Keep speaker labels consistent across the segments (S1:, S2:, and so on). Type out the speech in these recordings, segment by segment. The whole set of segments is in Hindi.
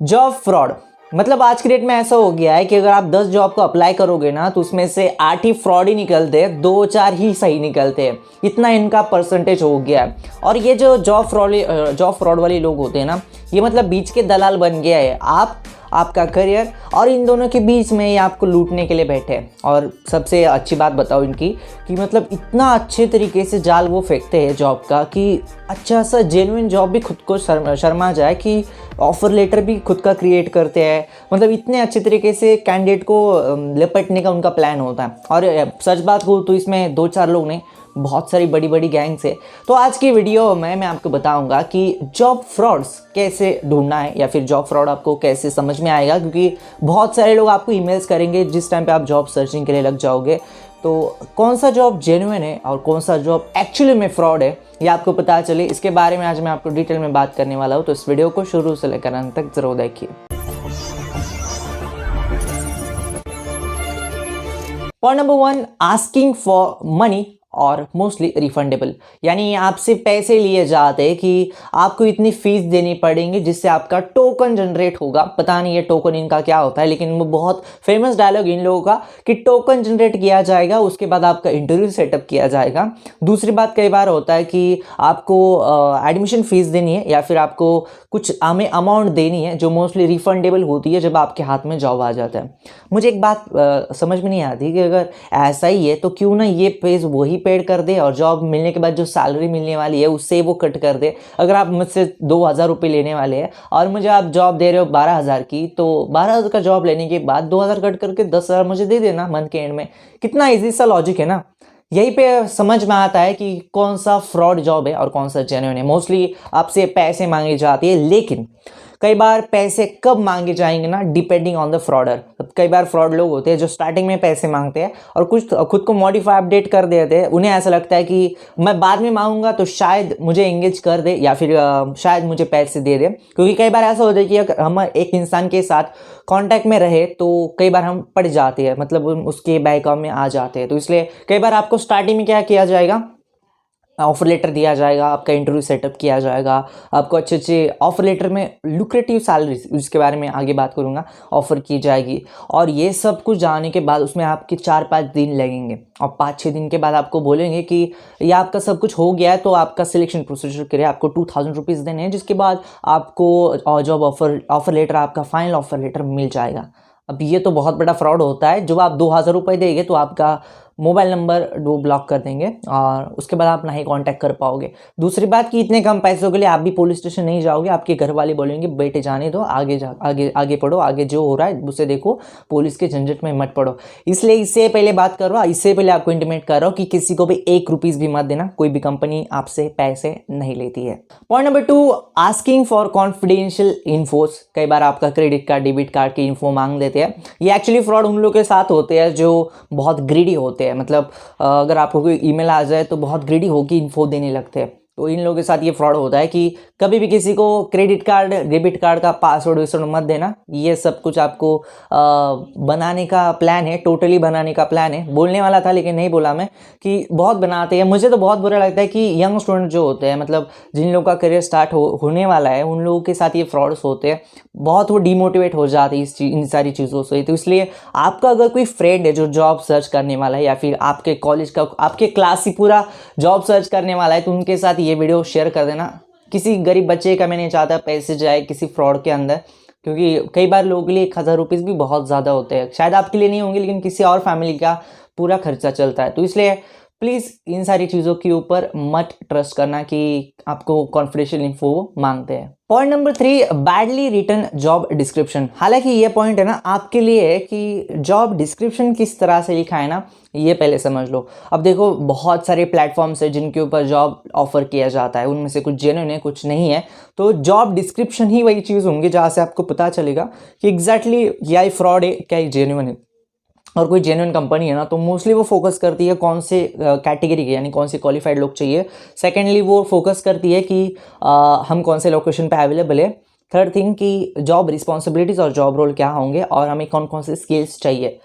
S1: जॉब फ्रॉड मतलब आज के डेट में ऐसा हो गया है कि अगर आप 10 जॉब को अप्लाई करोगे ना तो उसमें से 8 ही फ्रॉड ही निकलते हैं, 2-4 ही सही निकलते हैं। इतना इनका परसेंटेज हो गया है। और ये जो जॉब फ्रॉड वाले लोग होते हैं ना, ये मतलब बीच के दलाल बन गया है। आपका करियर और इन दोनों के बीच में ये आपको लूटने के लिए बैठे हैं। और सबसे अच्छी बात बताओ इनकी कि मतलब इतना अच्छे तरीके से जाल वो फेंकते हैं जॉब का कि अच्छा सा जेन्युइन जॉब भी खुद को शर्मा जाए कि ऑफ़र लेटर भी खुद का क्रिएट करते हैं। मतलब इतने अच्छे तरीके से कैंडिडेट को लपेटने का उनका प्लान होता है। और सच बात कहूँ तो इसमें 2-4 लोग नहीं, बहुत सारी बड़ी बड़ी गैंग्स है। तो आज की वीडियो में मैं आपको बताऊंगा कि जॉब फ्रॉड्स कैसे ढूंढना है या फिर जॉब फ्रॉड आपको कैसे समझ में आएगा, क्योंकि बहुत सारे लोग आपको ईमेल्स करेंगे जिस टाइम पे आप जॉब सर्चिंग के लिए लग जाओगे। तो कौन सा जॉब जेन्युइन है और कौन सा जॉब एक्चुअली में फ्रॉड है ये आपको पता चले, इसके बारे में आज मैं आपको डिटेल में बात करने वाला हूँ। तो इस वीडियो को शुरू से लेकर अंत तक जरूर देखिए। Point number 1, asking for money और मोस्टली रिफंडेबल, यानी आपसे पैसे लिए जाते हैं कि आपको इतनी फीस देनी पड़ेंगी जिससे आपका टोकन जनरेट होगा। पता नहीं ये टोकन इनका क्या होता है, लेकिन वो बहुत फेमस डायलॉग इन लोगों का कि टोकन जनरेट किया जाएगा, उसके बाद आपका इंटरव्यू सेटअप किया जाएगा। दूसरी बात कई बार होता है कि आपको एडमिशन फीस देनी है या फिर आपको कुछ हमें अमाउंट देनी है जो मोस्टली रिफंडेबल होती है जब आपके हाथ में जॉब आ जाता है। मुझे एक बात समझ में नहीं आती कि अगर ऐसा ही है तो क्यों ना ये पेज वही पेड कर दे और जॉब मिलने के बाद जो सैलरी मिलने वाली है उससे वो कट कर दे। अगर आप मुझसे 2,000 रुपये लेने वाले हैं और मुझे आप जॉब दे रहे हो 12,000 की, तो 12,000 का जॉब लेने के बाद 2,000 कट करके 10,000 मुझे दे देना मंथ के एंड में। कितना ईजी सा लॉजिक है ना। यहीं पे समझ में आता है कि कौन सा फ्रॉड जॉब है और कौन सा जेन्युइन है। मोस्टली आपसे पैसे मांगी जाती है, लेकिन कई बार पैसे कब मांगे जाएंगे ना, डिपेंडिंग ऑन द फ्रॉडर। कई बार फ्रॉड लोग होते हैं जो स्टार्टिंग में पैसे मांगते हैं और कुछ खुद को मॉडिफाई अपडेट कर देते हैं। उन्हें ऐसा लगता है कि मैं बाद में मांगूंगा तो शायद मुझे एंगेज कर दे या फिर शायद मुझे पैसे दे दे। क्योंकि कई बार ऐसा होता है कि अगर हम एक इंसान के साथ कांटेक्ट में रहे तो कई बार हम पड़ जाते हैं, मतलब उसके बैकग्राउंड में आ जाते हैं। तो इसलिए कई बार आपको स्टार्टिंग में क्या किया जाएगा, ऑफर लेटर दिया जाएगा, आपका इंटरव्यू सेटअप किया जाएगा, आपको अच्छे अच्छे ऑफर लेटर में लुक्रेटिव सैलरीज, उसके बारे में आगे बात करूंगा, ऑफर की जाएगी। और ये सब कुछ जाने के बाद उसमें आपके 4-5 दिन लगेंगे और 5-6 दिन के बाद आपको बोलेंगे कि ये आपका सब कुछ हो गया है, तो आपका सिलेक्शन प्रोसीजर के लिए आपको 2,000 रुपीज़ देने हैं, जिसके बाद आपको जॉब ऑफर लेटर, आपका फाइनल ऑफर लेटर मिल जाएगा। अब ये तो बहुत बड़ा फ्रॉड होता है। जब आप 2,000 रुपये देंगे तो आपका मोबाइल नंबर वो ब्लॉक कर देंगे और उसके बाद आप ना ही कांटेक्ट कर पाओगे। दूसरी बात कि इतने कम पैसों के लिए आप भी पुलिस स्टेशन नहीं जाओगे। आपके घर वाले बोलेंगे बेटे जाने दो, आगे पढ़ो, आगे जो हो रहा है उसे देखो, पुलिस के झंझट में मत पड़ो। इसलिए इससे पहले बात कर रहा हूँ, इससे पहले आपको इंटीमेट कर रहा हूँ कि किसी को भी 1 रुपीज़ भी मत देना। कोई भी कंपनी आपसे पैसे नहीं लेती है। Point number 2, asking for confidential infos. कई बार आपका क्रेडिट कार्ड, डेबिट कार्ड की इन्फो मांग देते हैं। ये एक्चुअली फ्रॉड उन लोगों के साथ होते हैं जो बहुत ग्रीडी होते हैं। मतलब अगर आपको कोई ईमेल आ जाए तो बहुत ग्रीडी होकर इन्फो देने लगते हैं। तो इन लोगों के साथ ये फ्रॉड होता है कि कभी भी किसी को क्रेडिट कार्ड, डेबिट कार्ड का पासवर्ड मत देना। ये सब कुछ आपको बनाने का प्लान है, टोटली बनाने का प्लान है। बोलने वाला था लेकिन नहीं बोला मैं कि बहुत बनाते हैं। मुझे तो बहुत बुरा लगता है कि यंग स्टूडेंट जो होते हैं, मतलब जिन लोगों का करियर स्टार्ट होने वाला है, उन लोगों के साथ ये फ्रॉड्स होते हैं। बहुत वो डिमोटिवेट हो जाते हैं इन सारी चीज़ों से। तो इसलिए आपका अगर कोई फ्रेंड है जो जॉब सर्च करने वाला है या फिर आपके कॉलेज का, आपके क्लास ही पूरा जॉब सर्च करने वाला है, तो उनके साथ ये वीडियो शेयर कर देना। किसी गरीब बच्चे का मैं नहीं चाहता पैसे जाए किसी फ्रॉड के अंदर, क्योंकि कई बार लोगों के लिए 1,000 रुपीज़ भी बहुत ज़्यादा होते हैं। शायद आपके लिए नहीं होंगे लेकिन किसी और फैमिली का पूरा खर्चा चलता है। तो इसलिए प्लीज़ इन सारी चीज़ों के ऊपर मत ट्रस्ट करना कि आपको कॉन्फिडेंशियल इन्फो मांगते हैं। Point number 3, badly written job description. हालांकि ये पॉइंट है ना आपके लिए है कि जॉब डिस्क्रिप्शन किस तरह से लिखा है ना, ये पहले समझ लो। अब देखो, बहुत सारे प्लेटफॉर्म्स है जिनके ऊपर जॉब ऑफर किया जाता है, उनमें से कुछ जेन्युइन है, कुछ नहीं है। तो जॉब डिस्क्रिप्शन ही वही चीज़ होंगी जहाँ से आपको पता चलेगा कि एग्जैक्टली क्या ये फ्रॉड है, क्या ये जेन्युइन है। और कोई जेन्युइन कंपनी है ना तो मोस्टली वो फोकस करती है कौन से कैटेगरी के, यानी कौन से क्वालिफाइड लोग चाहिए। सेकेंडली वो फोकस करती है कि हम कौन से लोकेशन पे अवेलेबल है। थर्ड थिंग कि जॉब रिस्पॉन्सिबिलिटीज़ और जॉब रोल क्या होंगे और हमें कौन कौन से स्किल्स चाहिए।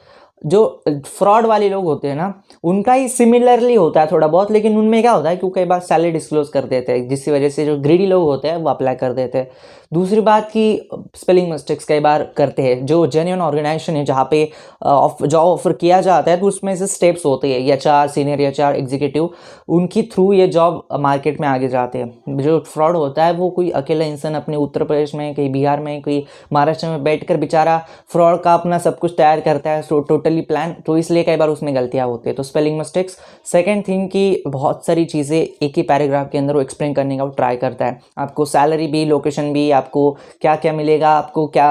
S1: जो फ्रॉड वाले लोग होते हैं ना, उनका ही सिमिलरली होता है थोड़ा बहुत, लेकिन उनमें क्या होता है कि कई बार सैलरी डिस्क्लोज कर देते हैं, जिसकी वजह से जो ग्रीडी लोग होते हैं वो अप्लाई कर देते हैं। दूसरी बात कि स्पेलिंग मिस्टेक्स कई बार करते हैं। जो जेन्युइन ऑर्गेनाइजेशन है जहाँ पे जॉब ऑफर किया जाता है, तो उसमें से स्टेप्स होते हैं, एचआर, सीनियर एचआर, एग्जीक्यूटिव, उनकी थ्रू ये जॉब मार्केट में आगे जाते हैं। जो फ्रॉड होता है वो कोई अकेला इंसान अपने उत्तर प्रदेश में, कहीं बिहार में, कोई महाराष्ट्र में बैठकर बेचारा फ्रॉड का अपना सब कुछ तैयार करता है, सो टोटली प्लान, तो इसलिए कई बार उसमें गलतियाँ होती है। तो स्पेलिंग मिस्टेक्स। सेकेंड थिंग कि बहुत सारी चीज़ें एक ही पैराग्राफ के अंदर वो एक्सप्लेन करने का वो ट्राई करता है। आपको सैलरी भी, लोकेशन भी, आपको क्या क्या मिलेगा, आपको क्या,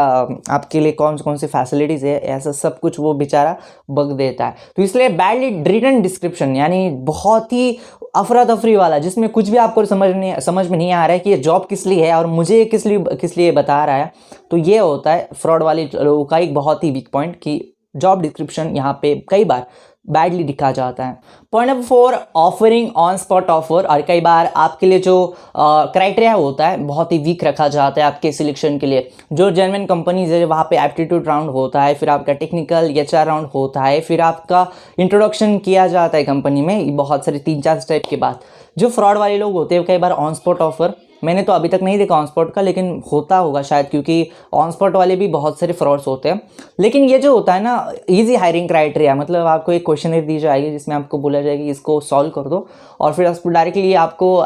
S1: आपके लिए कौन कौन सी फैसिलिटीज़ है, ऐसा सब कुछ वो बेचारा बग देता है। तो इसलिए बैडली रिटन डिस्क्रिप्शन, यानी बहुत ही अफरा तफरी वाला, जिसमें कुछ भी आपको समझ में नहीं आ रहा है कि ये जॉब किस लिए है और मुझे ये किस लिए बता रहा है, तो ये होता है फ्रॉड वाले लोगों का एक बहुत ही वीक पॉइंट कि जॉब डिस्क्रिप्शन यहाँ पे कई बार बैडली दिखा जाता है। Point number 4, offering on spot offer. और कई बार आपके लिए जो क्राइटेरिया होता है बहुत ही वीक रखा जाता है आपके सिलेक्शन के लिए। जो जेन्युइन कंपनीज है वहाँ पे एप्टीट्यूड राउंड होता है, फिर आपका टेक्निकल एचआर राउंड होता है, फिर आपका इंट्रोडक्शन किया जाता है कंपनी में, बहुत सारे 3-4 स्टेप के बाद। जो फ्रॉड वाले लोग होते हैं कई बार ऑन स्पॉट ऑफर, मैंने तो अभी तक नहीं देखा ऑन स्पॉट का, लेकिन होता होगा शायद, क्योंकि ऑन स्पॉट वाले भी बहुत सारे फ्रॉड्स होते हैं। लेकिन ये जो होता है ना इजी हायरिंग क्राइटेरिया, मतलब आपको एक क्वेश्चनर दी जाएगी जिसमें आपको बोला जाएगा कि इसको सॉल्व कर दो, और फिर उसको डायरेक्टली आपको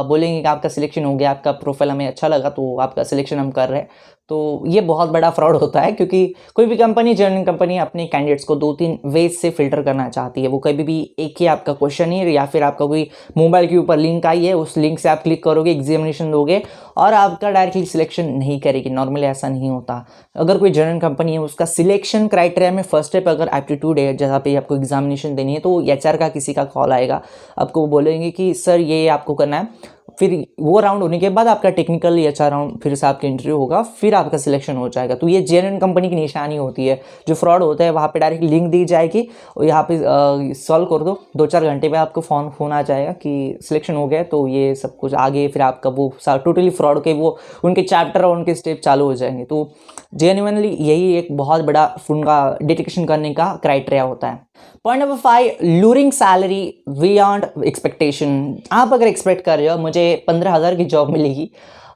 S1: बोलेंगे कि आपका सिलेक्शन हो गया, आपका प्रोफाइल हमें अच्छा लगा तो आपका सिलेक्शन हम कर रहे हैं। तो ये बहुत बड़ा फ्रॉड होता है, क्योंकि कोई भी कंपनी, जेन्युइन कंपनी, अपने कैंडिडेट्स को 2-3 वेज से फिल्टर करना चाहती है। वो कभी भी एक ही आपका क्वेश्चन ही, या फिर आपका कोई मोबाइल के ऊपर लिंक आई है, उस लिंक से आप क्लिक करोगे, एग्जामिनेशन दोगे और आपका डायरेक्टली सिलेक्शन नहीं करेगी। नॉर्मली ऐसा नहीं होता। अगर कोई जेन्युइन कंपनी है, उसका सिलेक्शन क्राइटेरिया में फर्स्ट स्टेप अगर एप्टीट्यूड है, जहाँ पे आपको एग्जामिनेशन देनी है, तो एचआर का किसी का कॉल आएगा, आपको बोलेंगे कि सर ये आपको करना है। फिर वो राउंड होने के बाद आपका टेक्निकल एचआर राउंड, फिर से आपका इंटरव्यू होगा, फिर आपका सिलेक्शन हो जाएगा। तो ये जेन्युइन कंपनी की निशानी होती है। जो फ्रॉड होता है वहाँ पे डायरेक्ट लिंक दी जाएगी और यहाँ पे सॉल्व कर दो, 2-4 घंटे में आपको फोन आ जाएगा कि सिलेक्शन हो गया। तो ये सब कुछ आगे फिर आपका वो टोटली फ्रॉड के वो उनके चैप्टर और उनके स्टेप चालू हो जाएंगे। तो जेन्युइनली यही एक बहुत बड़ा उनका डिटेक्शन करने का क्राइटेरिया होता है। Point number 5, luring salary beyond expectation. आप अगर एक्सपेक्ट कर रहे हो मुझे 15,000 की जॉब मिलेगी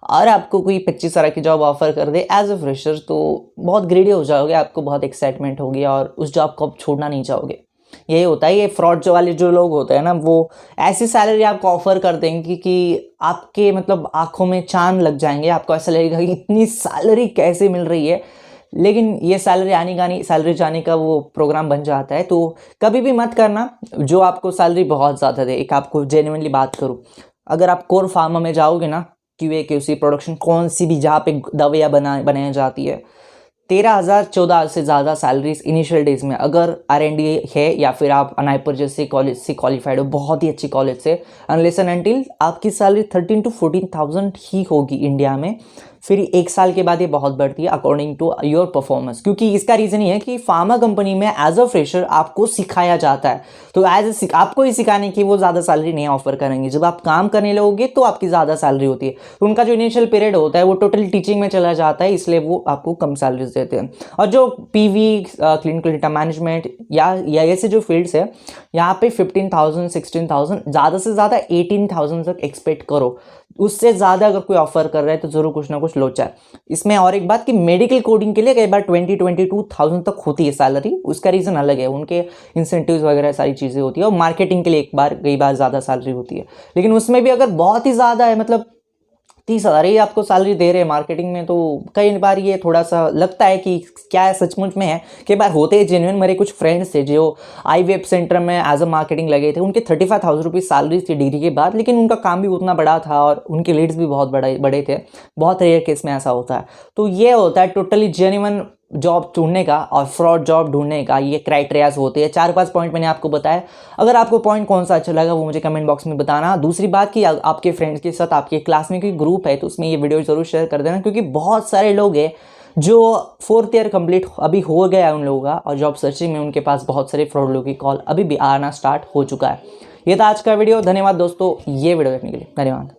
S1: और आपको कोई 25,000 की जॉब ऑफर कर दे एज अ फ्रेशर, तो बहुत ग्रीडी हो जाओगे, आपको बहुत एक्साइटमेंट होगी और उस जॉब को आप छोड़ना नहीं चाहोगे। यही होता है। ये फ्रॉड वाले जो लोग होते हैं ना, वो ऐसी सैलरी आपको ऑफर कर देंगे कि आपके मतलब आंखों में चांद लग जाएंगे। आपको ऐसा लगेगा कि इतनी सैलरी कैसे मिल रही है, लेकिन ये सैलरी आने का नहीं, सैलरी जाने का वो प्रोग्राम बन जाता है। तो कभी भी मत करना जो आपको सैलरी बहुत ज़्यादा दे। एक आपको जेन्युइनली बात करूँ, अगर आप कोर फार्मा में जाओगे ना, QA QC प्रोडक्शन, कौन सी भी जहाँ पे दवाइयाँ बनाई जाती है, 13,000-14,000 से ज़्यादा सैलरीज इनिशियल डेज में, अगर R&D है या फिर आप अनाइपर जैसे कॉलेज से क्वालिफाइड हो, बहुत ही अच्छी कॉलेज से, अनलेस एंड अनटिल आपकी सैलरी 13,000 to 14,000 ही होगी इंडिया में। फिर 1 साल के बाद ये बहुत बढ़ती है अकॉर्डिंग टू योर परफॉर्मेंस, क्योंकि इसका रीज़न ये है कि फार्मा कंपनी में एज अ फ्रेशर आपको सिखाया जाता है। तो आपको ही सिखाने की वो ज़्यादा सैलरी नहीं ऑफर करेंगे। जब आप काम करने लगोगे तो आपकी ज़्यादा सैलरी होती है। तो उनका जो इनिशियल पीरियड होता है वो टोटल टीचिंग में चला जाता है, इसलिए वो आपको कम सैलरीज देते हैं। और जो PV क्लिनिकल डेटा मैनेजमेंट या ऐसे जो फील्ड्स है, यहाँ पे 15,000 16,000, ज़्यादा से ज़्यादा 18,000 तक एक्सपेक्ट करो। उससे ज़्यादा अगर कोई ऑफर कर रहा है तो ज़रूर कुछ ना कुछ लोचा है इसमें। और एक बात कि मेडिकल कोडिंग के लिए कई बार 20-22,000 तक होती है सैलरी, उसका रीज़न अलग है, उनके इंसेंटिव्स वगैरह सारी चीज़ें होती है। और मार्केटिंग के लिए कई बार ज़्यादा सैलरी होती है, लेकिन उसमें भी अगर बहुत ही ज़्यादा है, मतलब 30,000 ही आपको सैलरी दे रहे हैं मार्केटिंग में, तो कई बार ये थोड़ा सा लगता है कि क्या है, सचमुच में है। कई बार होते हैं जेन्युइन। मेरे कुछ फ्रेंड्स थे जो IVF सेंटर में एज अ मार्केटिंग लगे थे, उनके 35,000 रुपीज़ सैलरी थी डिग्री के बाद, लेकिन उनका काम भी उतना बड़ा था और उनके लीड्स भी बहुत बड़े थे। बहुत रेयर केस में ऐसा होता है। तो ये होता है टोटली जेन्युइन जॉब ढूंढने का और फ्रॉड जॉब ढूंढने का, ये क्राइटेरियाज होते हैं। 4-5 पॉइंट मैंने आपको बताया। अगर आपको पॉइंट कौन सा अच्छा लगा वो मुझे कमेंट बॉक्स में बताना। दूसरी बात कि आपके फ्रेंड्स के साथ, आपके क्लास में कोई ग्रुप है तो उसमें ये वीडियो जरूर शेयर कर देना, क्योंकि बहुत सारे लोग हैं जो 4th ईयर कंप्लीट अभी हो गया है उन लोगों का, और जॉब सर्चिंग में उनके पास बहुत सारे फ्रॉड लोगों की कॉल अभी भी आना स्टार्ट हो चुका है। ये था आज का वीडियो। धन्यवाद दोस्तों ये वीडियो देखने के लिए। धन्यवाद।